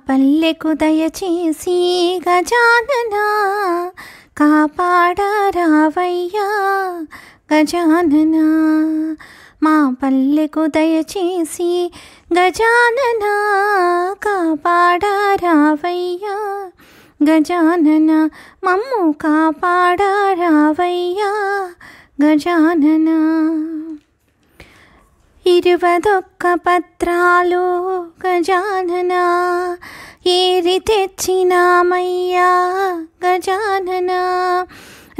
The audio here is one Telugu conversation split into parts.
పల్లెకు దయచేసి గజాననా కాపాడరావయ్యా గజాననా, మా పల్లెకు దయచేసి గజాననా కాపాడరావయ్యా గజాననా, మమ్ము కాపాడరావయ్యా గజాననా. 21 పత్రాలు గజాననా ఏరి తెచ్చినామయ్యా గజాననా,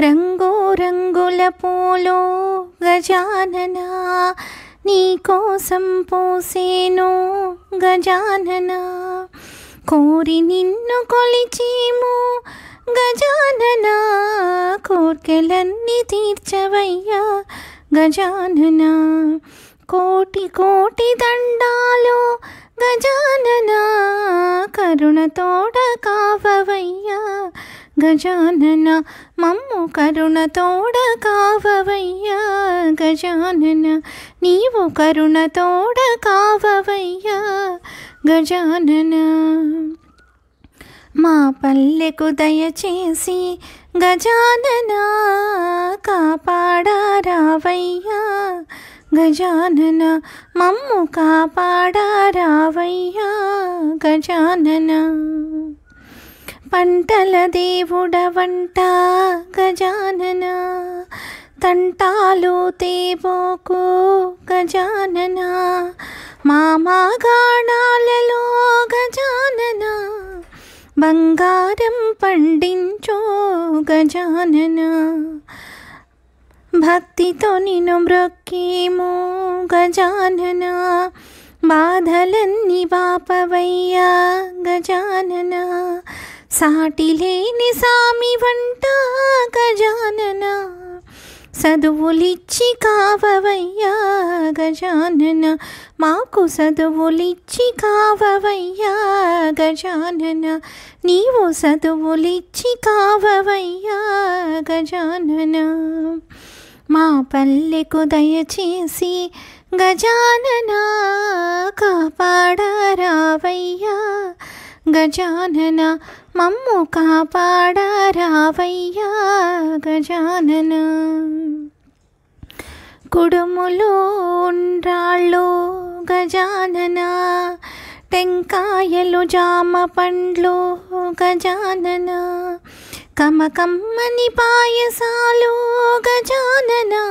రంగు రంగుల పూలు గజాననా నీకోసం పూసేను గజాననా, కోరి నిన్ను కొలిచేము గజాననా, కోర్కెలన్నీ తీర్చవయ్యా గజాననా, కోటి కోటి దండాలు గజాననా, కరుణతోడ కావవయ్యా గజాననా, మమ్ము కరుణతోడ కావవయ్యా గజాననా, నీవు కరుణతోడ కావవయ్యా గజాననా. మా పల్లెకు దయచేసి గజాననా కాపాడరావయ్యా గజాననా, మమ్ము కాపాడరావయ్యా గజాననా. పంటల దేవుడవంట గజాననా, తంటాలు తేబోకు గజాననా, మా మాగాణాలలో గజాననా బంగారం పండించో గజాననా, భక్తితో నిన్ను మ్రొక్కేమో గజాననా, బాధలన్నీ బాపవయ్యా గజాననా, సాటి లేని సామి వంట గజాననా, చదువులిచ్చి కావవయ్యా గజాననా, మాకు చదువులిచ్చి కావవయ్యా గజాననా, నీవు చదువులిచ్చి కావవయ్యా గజాననా. మా పల్లెకు దయచేసి గజాననా కాపాడరావయ్యా గజాననా, మమ్ము కాపాడరావయ్యా గజాననా. కుడుములు ఉండ్రాళ్ళు గజాననా, టెంకాయలు జామ పండ్లు గజాననా, కమ్మకమ్మని పాయసాలు గజాననా,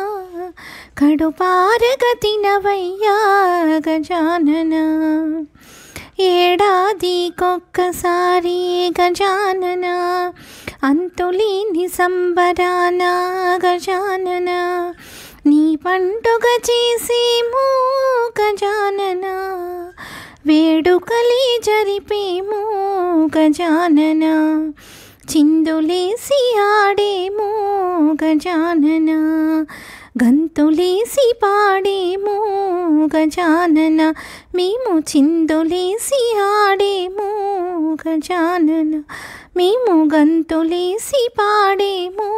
కడుపారగ తినవయ్యా గజాననా, ఏడాదికొక్కసారి గజాననా అంతులేని సంబరాన గజాననా, నీ పండుగ చేసేము గజాననా, వేడుకలే జరిపేము గజాననా, చిందులేసి ఆడేము గజాననా, గంతులేసి పాడేము గజాననా, మేము చిందులేసి ఆడేము గజాననా, మేము గంతులేసి పాడేము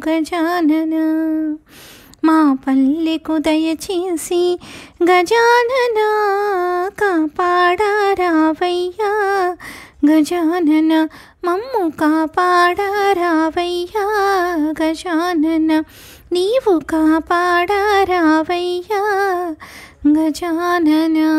గజాననా. మా పల్లెకు దయచేసి గజాననా కాపాడరావయ్యా గజాననా, మమ్ము కాపాడరావయ్యా గజాననా, నీవు కాపాడరావయ్యా గజాననా.